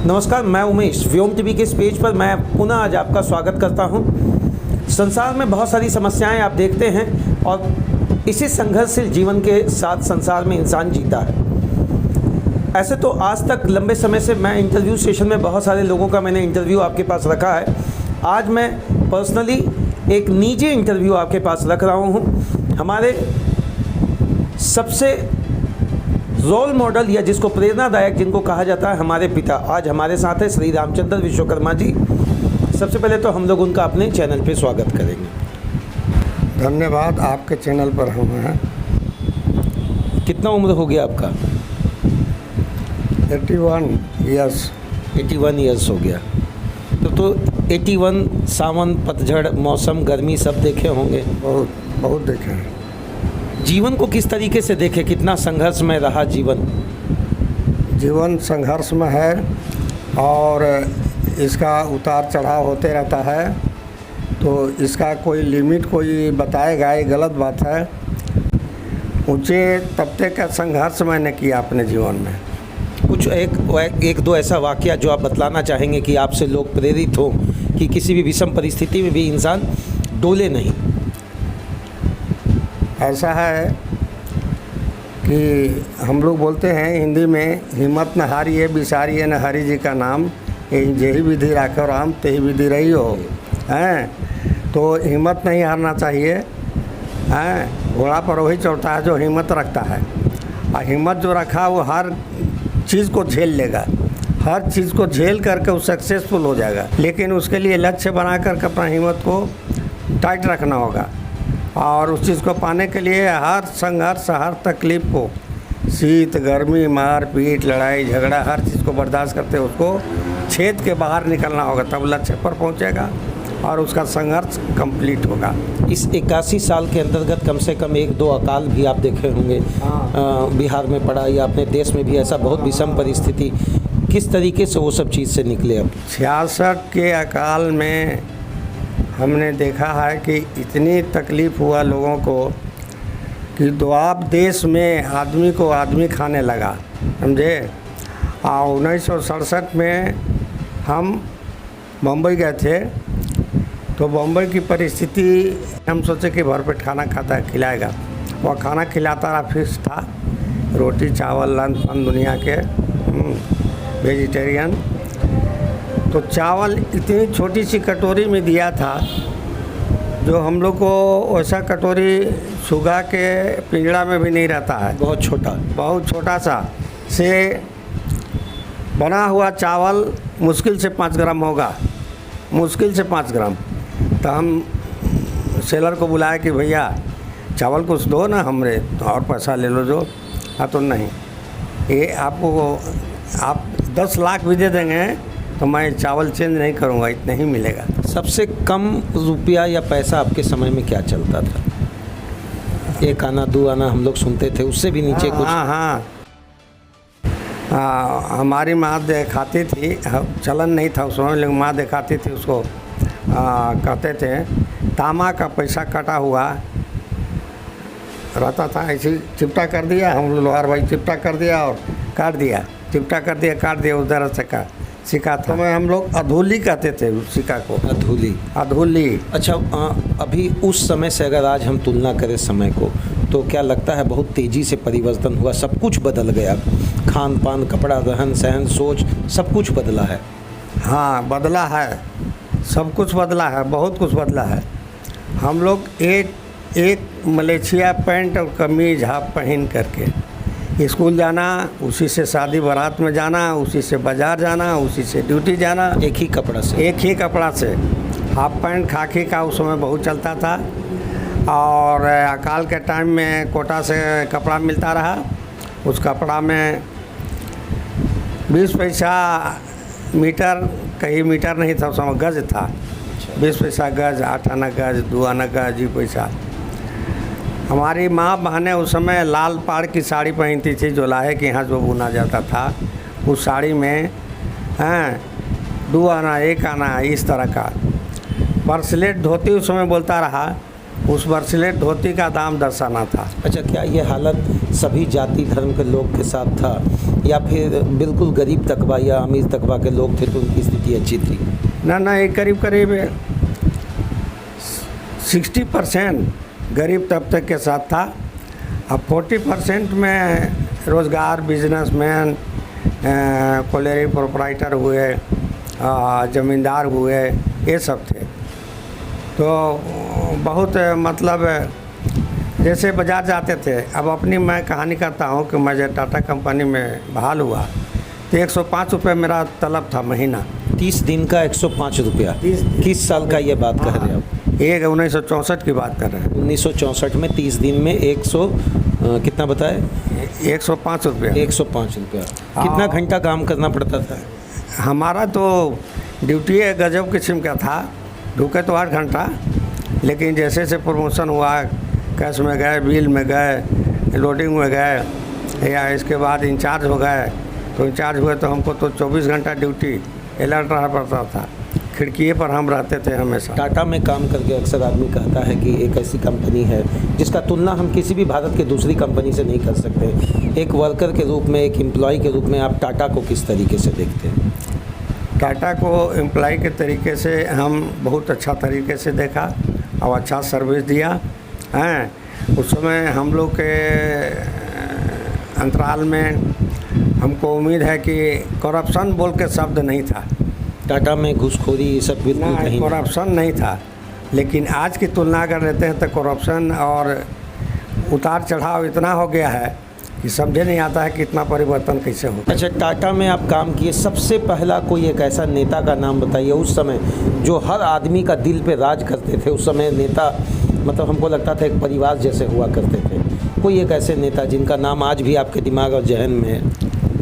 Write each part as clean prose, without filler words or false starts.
नमस्कार, मैं उमेश। व्योम टीवी के इस पेज पर मैं पुनः आज आपका स्वागत करता हूं। संसार में बहुत सारी समस्याएं आप देखते हैं और इसी संघर्षशील जीवन के साथ संसार में इंसान जीता है। ऐसे तो आज तक लंबे समय से मैं इंटरव्यू सेशन में बहुत सारे लोगों का मैंने इंटरव्यू आपके पास रखा है। आज मैं पर्सनली एक निजी इंटरव्यू आपके पास रख रहा हूँ। हमारे सबसे रोल मॉडल या जिसको प्रेरणादायक जिनको कहा जाता है, हमारे पिता आज हमारे साथ है, श्री रामचंद्र विश्वकर्मा जी। सबसे पहले तो हम लोग उनका अपने चैनल पे स्वागत करेंगे। धन्यवाद, आपके चैनल पर हम हैं। कितना उम्र हो गया आपका? 81 ईयर्स। 81 ईयर्स हो गया। तो 81 सावन, पतझड़, मौसम, गर्मी सब देखे होंगे। बहुत देखे हैं। जीवन को किस तरीके से देखे? कितना संघर्ष में रहा जीवन? जीवन संघर्ष में है और इसका उतार चढ़ाव होते रहता है, तो इसका कोई लिमिट कोई बताएगा ये गलत बात है। ऊंचे तबके का संघर्ष मैंने किया अपने जीवन में। कुछ एक दो ऐसा वाकया जो आप बतलाना चाहेंगे कि आपसे लोग प्रेरित हो कि किसी भी विषम परिस्थिति में भी इंसान डोले नहीं। ऐसा है कि हम लोग बोलते हैं हिंदी में, हिम्मत न हारिए बिसारिए न हरि जी का नाम, यही विधि राखो राम तेही विधि रही हो। हैं तो हिम्मत नहीं हारना चाहिए। हैं घोड़ा पर वही चढ़ता है जो हिम्मत रखता है, और हिम्मत जो रखा वो हर चीज़ को झेल लेगा, हर चीज़ को झेल करके वो सक्सेसफुल हो जाएगा। लेकिन उसके लिए लक्ष्य बना करके अपना हिम्मत को टाइट रखना होगा, और उस चीज़ को पाने के लिए हर संघर्ष, हर तकलीफ़ को, शीत गर्मी, मार पीट, लड़ाई झगड़ा, हर चीज़ को बर्दाश्त करते उसको छेद के बाहर निकलना होगा, तब लक्ष्य पर पहुंचेगा और उसका संघर्ष कंप्लीट होगा। इस 81 साल के अंतर्गत कम से कम एक दो अकाल भी आप देखे होंगे। बिहार में पड़ा या अपने देश में भी ऐसा बहुत विषम परिस्थिति, किस तरीके से वो सब चीज़ से निकले? अब 66 के अकाल में हमने देखा है कि इतनी तकलीफ़ हुआ लोगों को कि द्वाब देश में आदमी को आदमी खाने लगा, समझे। और 1967 में हम मुंबई गए थे, तो मुंबई की परिस्थिति हम सोचे कि भरपेट खाना खाता खिलाएगा। वह खाना खिलाता रहा, फिक्स था, रोटी चावल लंच फन दुनिया के, वेजिटेरियन। तो चावल इतनी छोटी सी कटोरी में दिया था, जो हम लोग को वैसा कटोरी सुगा के पिंजड़ा में भी नहीं रहता है, बहुत छोटा सा से बना हुआ चावल मुश्किल से 5 ग्राम होगा, मुश्किल से 5 ग्राम। तो हम सेलर को बुलाया कि भैया चावल कुछ दो ना, हमरे और पैसा ले लो जो। हाँ तो नहीं, ये आपको आप 10 लाख भी दे देंगे तो मैं चावल चेंज नहीं करूँगा, इतना ही मिलेगा। सबसे कम रुपया या पैसा आपके समय में क्या चलता था? 1 आना 2 आना हम लोग सुनते थे, उससे भी नीचे कुछ? हाँ, हमारी माँ दिखाती थी, चलन नहीं था उस समय, लेकिन माँ दिखाती थी उसको। कहते थे तामा का पैसा कटा हुआ रहता था, ऐसे चिपटा कर दिया, हम लोहार भाई चिपटा कर दिया और काट दिया, चिपटा कर दिया काट दिया, उधर से का सिक्का था। मैं हम लोग अधूली कहते थे उस सिक्का को, अधूली। अच्छा, अभी उस समय से अगर आज हम तुलना करें समय को, तो क्या लगता है बहुत तेज़ी से परिवर्तन हुआ, सब कुछ बदल गया? खान पान, कपड़ा, रहन सहन, सोच, सब कुछ बदला है। हाँ बदला है, सब कुछ बदला है, बहुत कुछ बदला है। हम लोग एक मलेशिया पैंट और कमीज हाफ पहन करके स्कूल जाना, उसी से शादी बारात में जाना, उसी से बाज़ार जाना, उसी से ड्यूटी जाना, एक ही कपड़ा से। हाफ पैंट खाकी का उस समय बहुत चलता था, और अकाल के टाइम में कोटा से कपड़ा मिलता रहा। उस कपड़ा में 20 पैसा मीटर, कहीं मीटर नहीं था उस समय, गज था। 20 पैसा गज, 8 आना गज, 2 आना गज, ही पैसा। हमारी माँ बहनें उस समय लाल पाड़ की साड़ी पहनती थी, जो लाहे के यहाँ जो बुना जाता था, उस साड़ी में 2 आना 1 आना इस तरह का ब्रेसलेट धोती उस समय बोलता रहा उस ब्रेसलेट धोती का दाम 10 आना था। अच्छा, क्या ये हालत सभी जाति धर्म के लोग के साथ था या फिर बिल्कुल गरीब तबका या अमीर तबका के लोग थे तो उनकी स्थिति अच्छी थी? ना ये करीब 60% गरीब तबके के साथ था। अब 40% में रोज़गार, बिजनेसमैन, कोलेरी प्रोपराइटर हुए, ज़मींदार हुए, ये सब थे। तो बहुत मतलब जैसे बाज़ार जाते थे। अब अपनी मैं कहानी करता हूँ कि मैं जब टाटा कंपनी में बहाल हुआ तो 105 रुपये मेरा तलब था महीना। 30 दिन का 105 रुपया। 30 साल का ये बात कह रहे हैं आप? एक 1964 की बात कर रहे हैं। 1964 में 30 दिन में 100 कितना बताए? 105 रुपया। 105 रुपया। कितना घंटा काम करना पड़ता था? हमारा तो ड्यूटी गजब किस्म का था। ढुके तो 8 घंटा, लेकिन जैसे जैसे प्रमोशन हुआ, कैश में गए, बिल में गए, लोडिंग में गए, या इसके बाद इंचार्ज हो गए, तो इंचार्ज हुए तो हमको तो 24 घंटा ड्यूटी अलर्ट रहना पड़ता था। खिड़की पर हम रहते थे हमेशा। टाटा में काम करके अक्सर आदमी कहता है कि एक ऐसी कंपनी है जिसका तुलना हम किसी भी भारत के दूसरी कंपनी से नहीं कर सकते। एक वर्कर के रूप में, एक एम्प्लॉय के रूप में आप टाटा को किस तरीके से देखते हैं? टाटा को एम्प्लॉय के तरीके से हम बहुत अच्छा तरीके से देखा और अच्छा सर्विस दिया हैं। उस समय हम लोग के अंतराल में हमको उम्मीद है कि करप्शन बोल के शब्द नहीं था। टाटा में घूसखोरी ये सब बिल्कुल नहीं? करप्शन नहीं था, लेकिन आज की तुलना अगर लेते हैं तो करप्शन और उतार चढ़ाव इतना हो गया है कि समझे नहीं आता है कि इतना परिवर्तन कैसे हो। अच्छा, टाटा में आप काम किए, सबसे पहला कोई एक ऐसा नेता का नाम बताइए उस समय जो हर आदमी का दिल पे राज करते थे। उस समय नेता मतलब हमको लगता था एक परिवार जैसे हुआ करते थे। कोई एक ऐसे नेता जिनका नाम आज भी आपके दिमाग और जहन में है?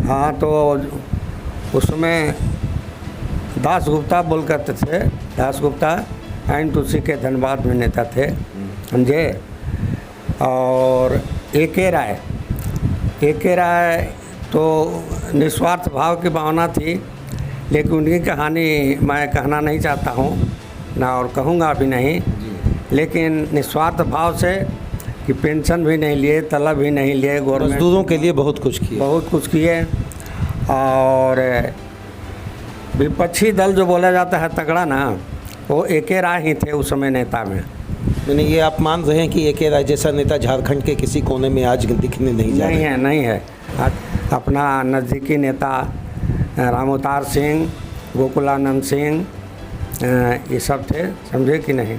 हाँ, तो उसमें दास गुप्ता बोल करते थे। दास गुप्ता एनटीसी के धनबाद में नेता थे, समझे। और ए.के. राय तो निस्वार्थ भाव की भावना थी, लेकिन उनकी कहानी मैं कहना नहीं चाहता हूँ ना, और कहूँगा भी नहीं। लेकिन निस्वार्थ भाव से कि पेंशन भी नहीं लिए, तलब भी नहीं लिए, गवर्नमेंट मजदूरों के लिए बहुत कुछ किए। और विपक्षी दल जो बोला जाता है तगड़ा ना, वो ए.के. राय ही थे उस समय नेता में। मैंने ये आप मान रहे हैं कि ए.के. राय जैसा नेता झारखंड के किसी कोने में आज दिखने नहीं जा रहा? नहीं है। अपना नज़दीकी नेता रामोतार सिंह, गोकुलानंद सिंह, ये सब थे, समझे कि नहीं।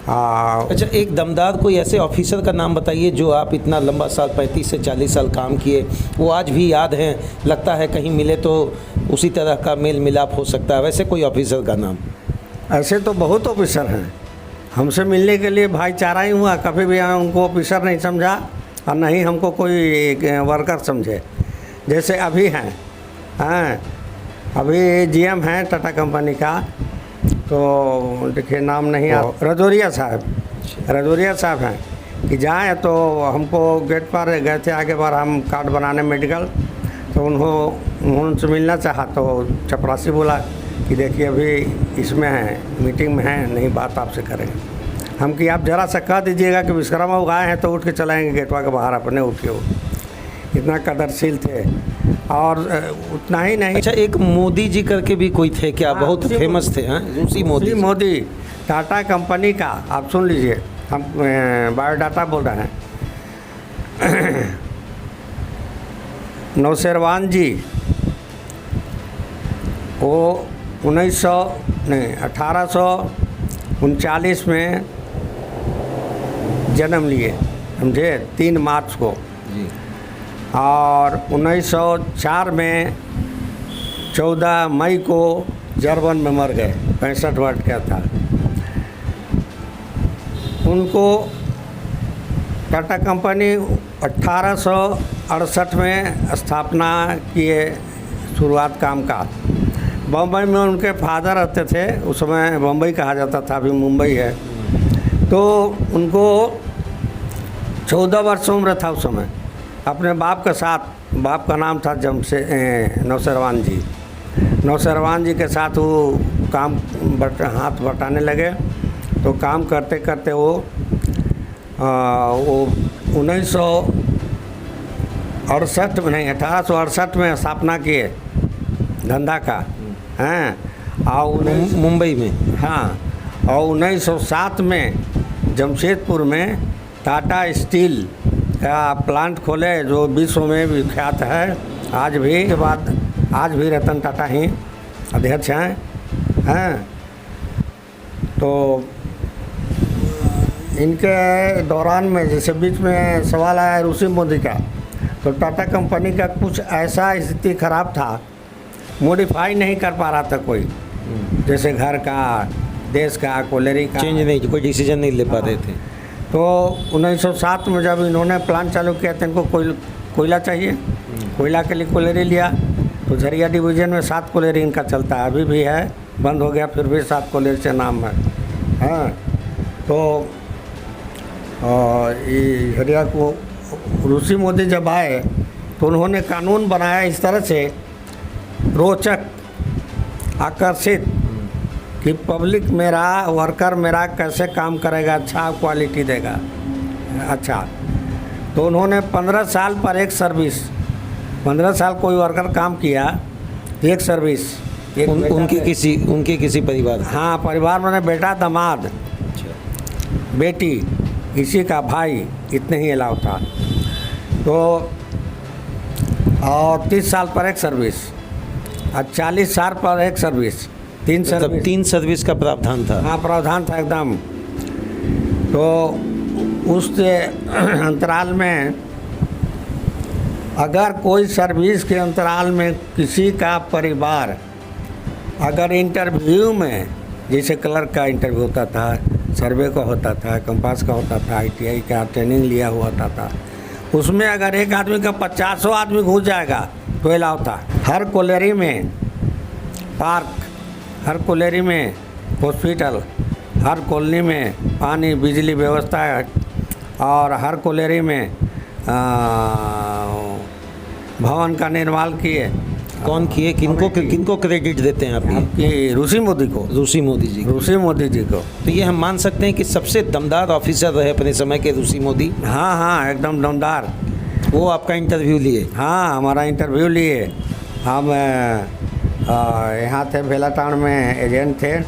अच्छा, एक दमदार कोई ऐसे ऑफिसर का नाम बताइए जो आप इतना लंबा साल 35 से 40 साल काम किए, वो आज भी याद हैं, लगता है कहीं मिले तो उसी तरह का मेल मिलाप हो सकता है, वैसे कोई ऑफिसर का नाम? ऐसे तो बहुत ऑफिसर हैं, हमसे मिलने के लिए भाईचारा ही हुआ। कभी भी उनको ऑफिसर नहीं समझा और नहीं हमको कोई वर्कर समझे। जैसे अभी हैं, अभी जीएम हैं टाटा कंपनी का, तो देखिए नाम नहीं आ, रजौरिया साहब हैं कि जाएँ तो हमको गेट पर गए थे आगे बार हम कार्ड बनाने मेडिकल, तो उनसे मिलना चाहा तो चपरासी बोला कि देखिए अभी इसमें है, मीटिंग में है, नहीं बात आपसे करेंगे। हम कि आप ज़रा सा कह दीजिएगा कि विश्वकर्मा उगाए हैं तो उठ के चलाएँगे गेटवा के बाहर, अपने उठिए। इतना कदरशील थे। और उतना ही नहीं। अच्छा, एक मोदी जी करके भी कोई थे क्या? बहुत फेमस थे। हाँ, उसी मोदी टाटा कंपनी का, आप सुन लीजिए, हम बायोडाटा बोल रहे हैं। नौशेरवान जी, वो 1839 में जन्म लिए, समझे, 3 मार्च को जी। और 1904 में 14 मई को जर्मन में मर गए, 65 वर्ष का था। उनको टाटा कंपनी 1868 में स्थापना किए, शुरुआत काम का। बम्बई में उनके फादर रहते थे, उस समय बम्बई कहा जाता था, अभी मुंबई है। तो उनको 14 वर्ष उम्र था उस समय। अपने बाप के साथ, बाप का नाम था नौशेरवान जी के साथ वो काम हाथ बटाने लगे। तो काम करते करते वो वो 1968 में नहीं 1868 में स्थापना किए धंधा का हैं। और मुंबई में। हाँ, और 1907 में जमशेदपुर में टाटा स्टील का प्लांट खोले जो विश्व में विख्यात है। आज भी रतन टाटा ही अध्यक्ष हैं। तो इनके दौरान में जैसे बीच में सवाल आया रूसी मोदी का, तो टाटा कंपनी का कुछ ऐसा स्थिति खराब था, मॉडिफाई नहीं कर पा रहा था कोई, जैसे घर का, देश का, कोयलरी का चेंज नहीं, कोई डिसीजन नहीं ले पा रहे थे। तो 1907 में जब इन्होंने प्लान चालू किया तो इनको कोयला चाहिए। कोयला के लिए कोयलरी लिया, तो झरिया डिवीज़न में 7 कोयलरी इनका चलता है, अभी भी है, बंद हो गया, फिर भी 7 कोयलरी से नाम है। हाँ, तो ये झरिया को रूसी मोदी जब आए तो उन्होंने कानून बनाया इस तरह से रोचक, आकर्षित, कि पब्लिक मेरा, वर्कर मेरा कैसे काम करेगा, अच्छा क्वालिटी देगा, अच्छा। तो उन्होंने 15 साल पर एक सर्विस, 15 साल कोई वर्कर काम किया, एक सर्विस, उनके किसी परिवार। हाँ, परिवार में बेटा, दामाद, बेटी, किसी का भाई, इतने ही अलाउ था। तो और 30 साल पर एक सर्विस और 40 साल पर एक सर्विस, 3 सर्विस। 3 सर्विस का प्रावधान था। हाँ, प्रावधान था एकदम। तो उस अंतराल में अगर कोई सर्विस के अंतराल में किसी का परिवार अगर इंटरव्यू में, जैसे क्लर्क का इंटरव्यू होता था, सर्वे का होता था, कंपास का होता था, ITI का ट्रेनिंग लिया हुआ था, उसमें अगर एक आदमी का 50 आदमी घुस जाएगा तो अलाउ था। हर कोयलरी में पार्क, हर कोयलरी में हॉस्पिटल, हर कॉलोनी में पानी बिजली व्यवस्था है, और हर कोयलरी में भवन का निर्माण किए। कौन किए, किनको क्रेडिट देते हैं आप? आपकी रूसी मोदी को, रूसी मोदी जी, रूसी मोदी जी को। तो ये हम मान सकते हैं कि सबसे दमदार ऑफिसर रहे अपने समय के रूसी मोदी। हाँ हाँ, एकदम दमदार। वो आपका इंटरव्यू लिए? हाँ, हमारा इंटरव्यू लिए। हम यहाँ थे भेलाटाण में, एजेंट थे,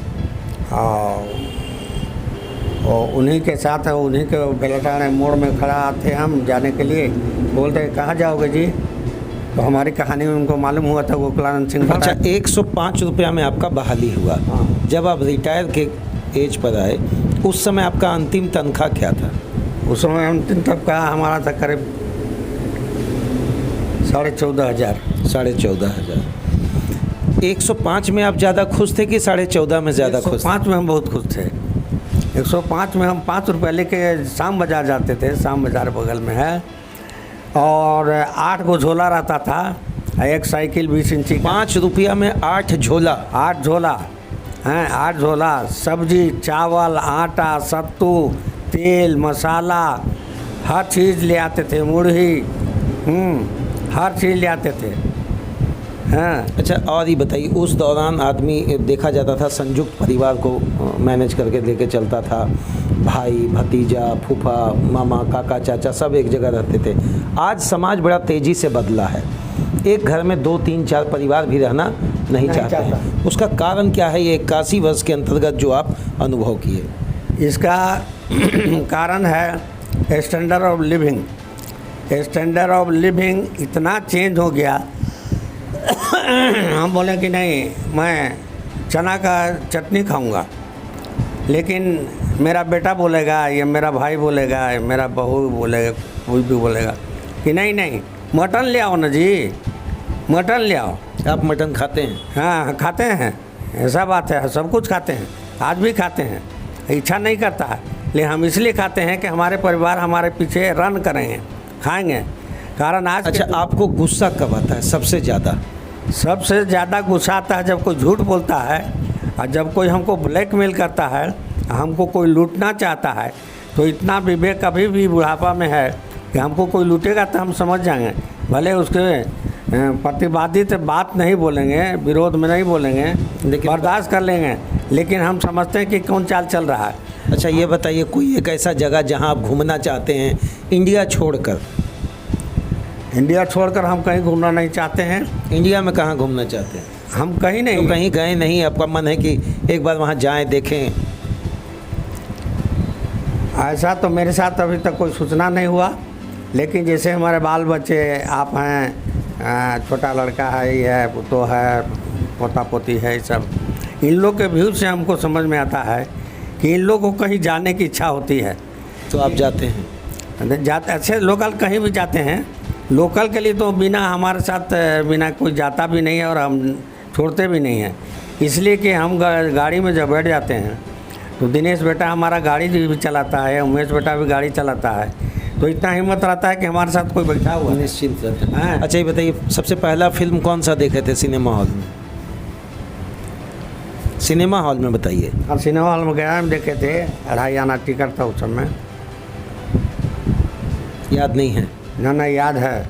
और उन्हीं के साथ, उन्हीं के भेलाटाण मोड़ में खड़ा थे हम जाने के लिए। बोलते कहाँ जाओगे जी? तो हमारी कहानी में उनको मालूम हुआ था गोकुलानंद सिंह। अच्छा, 105 रुपया में आपका बहाली हुआ। हाँ। जब आप रिटायर के एज पर आए, उस समय आपका अंतिम तनख्वाह क्या था? उस समय अंतिम तनख्वाह हमारा था करीब 14,500। 14,500। 105 में आप ज़्यादा खुश थे कि 14,500 में ज़्यादा खुश? 105 में हम बहुत खुश थे। 105 में हम 5 रुपये लेके शाम बाज़ार जाते थे, शाम बाज़ार बगल में है, और 8 गो झोला रहता था, एक साइकिल 20 इंची। 5 रुपया में 8 झोला? 8 झोला हैं, 8 झोला। सब्जी, चावल, आटा, सत्तू, तेल, मसाला, हर चीज़ ले आते थे, मुरही, हर चीज़ ले आते थे। हाँ। अच्छा, और ये बताइए, उस दौरान आदमी देखा जाता था संयुक्त परिवार को मैनेज करके लेके चलता था, भाई, भतीजा, फूफा, मामा, काका, चाचा सब एक जगह रहते थे। आज समाज बड़ा तेज़ी से बदला है, एक घर में 2, 3, 4 परिवार भी रहना नहीं चाहते हैं। उसका कारण क्या है, ये 81 वर्ष के अंतर्गत जो आप अनुभव किए? इसका कारण है standard of living. Standard of living इतना चेंज हो गया। हम बोले कि नहीं, मैं चना का चटनी खाऊंगा, लेकिन मेरा बेटा बोलेगा, या मेरा भाई बोलेगा, या मेरा बहू बोलेगा, कोई भी बोलेगा कि नहीं नहीं, मटन ले आओ ना जी, मटन ले आओ। आप मटन खाते हैं? हाँ, खाते हैं, ऐसा बात है, सब कुछ खाते हैं, आज भी खाते हैं। इच्छा नहीं करता है, लेकिन हम इसलिए खाते हैं कि हमारे परिवार हमारे पीछे रन करेंगे, खाएंगे। कारण आज। अच्छा, आपको गुस्सा कब आता है सबसे ज़्यादा? सबसे ज़्यादा गुस्सा आता है जब कोई झूठ बोलता है, और जब कोई हमको ब्लैकमेल करता है, हमको कोई लूटना चाहता है। तो इतना विवेक अभी भी बुढ़ापा में है कि हमको कोई लूटेगा तो हम समझ जाएंगे, भले उसके प्रतिवादी तो बात नहीं बोलेंगे, विरोध में नहीं बोलेंगे, लेकिन बर्दाश्त कर लेंगे, लेकिन हम समझते हैं कि कौन चाल चल रहा है। अच्छा ये बताइए, कोई एक ऐसा जगह जहां आप घूमना चाहते हैं इंडिया छोड़कर? इंडिया छोड़कर हम कहीं घूमना नहीं चाहते हैं। इंडिया में कहाँ घूमना चाहते हैं? हम कहीं नहीं, तो कहीं गए नहीं, आपका मन है कि एक बार वहाँ जाएं, देखें? ऐसा तो मेरे साथ अभी तक कोई सूचना नहीं हुआ, लेकिन जैसे हमारे बाल बच्चे आप हैं, छोटा लड़का है, ये है, पुतो है, पोता पोती है, सब इन लोग के व्यू से हमको समझ में आता है कि इन लोगों को कहीं जाने की इच्छा होती है। तो आप जाते हैं? जाते अच्छे लोकल कहीं भी जाते हैं। लोकल के लिए तो बिना हमारे साथ बिना कोई जाता भी नहीं है और हम छोड़ते भी नहीं हैं, इसलिए कि हम गाड़ी में जब बैठ जाते हैं तो दिनेश बेटा हमारा गाड़ी भी चलाता है, उमेश बेटा भी गाड़ी चलाता है, तो इतना हिम्मत रहता है कि हमारे साथ कोई बैठा हुआ है। निश्चिंत रहते हैं। हाँ। अच्छा ये बताइए, सबसे पहला फिल्म कौन सा देखे थे सिनेमा हॉल में? सिनेमा हॉल में बताइए। हम सिनेमा हॉल में गया, हम देखे थे, 2.5 आना टिकट था उस समय। याद नहीं है? ना याद है।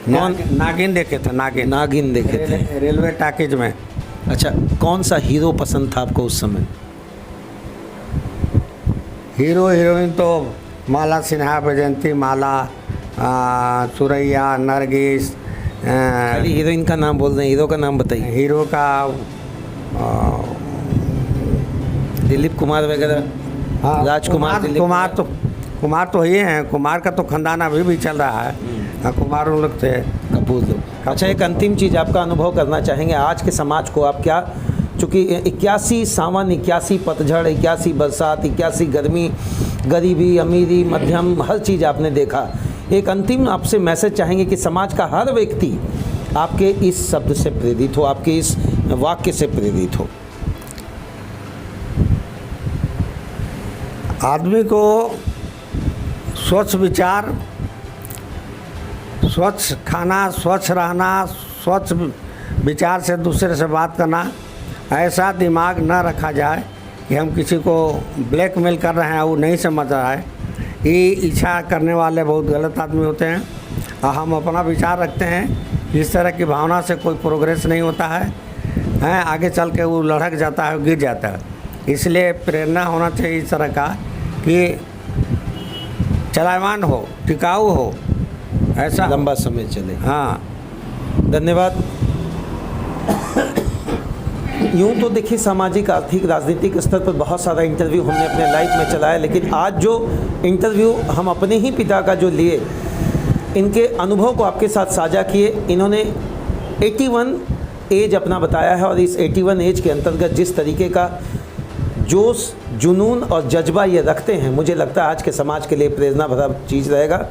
नागिन देखे थे, नागिन। नागिन देखे थे रेलवे टॉकीज में। अच्छा, कौन सा हीरो पसंद था आपको उस समय? हीरो हीरोइन तो माला सिन्हा, वैजयंती माला, सुरैया, नरगिस। खाली हीरोइन का नाम बोल रहे हैं, हीरो का नाम बताइए। हीरो का दिलीप कुमार वगैरह? हाँ, राजकुमार, दिलीप कुमार तो ये हैं। कुमार का तो खानदान अभी भी चल रहा है। हाँ, कुमार उन लोग थे, कपूर लोग। अच्छा, एक अंतिम चीज़ आपका अनुभव करना चाहेंगे, आज के समाज को आप क्या, चूँकि 81 सावन, 81 पतझड़, 81 बरसात, 81 गर्मी, गरीबी, अमीरी, मध्यम, हर चीज़ आपने देखा, एक अंतिम आपसे मैसेज चाहेंगे कि समाज का हर व्यक्ति आपके इस शब्द से प्रेरित हो, आपके इस वाक्य से प्रेरित हो। आदमी को स्वच्छ विचार, स्वच्छ खाना, स्वच्छ रहना, स्वच्छ विचार से दूसरे से बात करना, ऐसा दिमाग न रखा जाए कि हम किसी को ब्लैकमेल कर रहे हैं, वो नहीं समझ रहा है। ये इच्छा करने वाले बहुत गलत आदमी होते हैं। और हम अपना विचार रखते हैं, इस तरह की भावना से कोई प्रोग्रेस नहीं होता है, आगे चल के वो लड़क जाता है, गिर जाता है। इसलिए प्रेरणा होना चाहिए इस तरह का कि चलायमान हो, टिकाऊ हो, ऐसा लंबा समय चले। हाँ, धन्यवाद। यूँ तो देखिए, सामाजिक, आर्थिक, राजनीतिक स्तर पर बहुत सारा इंटरव्यू हमने अपने लाइफ में चलाया, लेकिन आज जो इंटरव्यू हम अपने ही पिता का जो लिए, इनके अनुभव को आपके साथ साझा किए। इन्होंने 81 एज अपना बताया है, और इस 81 एज के अंतर्गत जिस तरीके का जोश, जुनून और जज्बा ये रखते हैं, मुझे लगता है आज के समाज के लिए प्रेरणा भरा चीज़ रहेगा।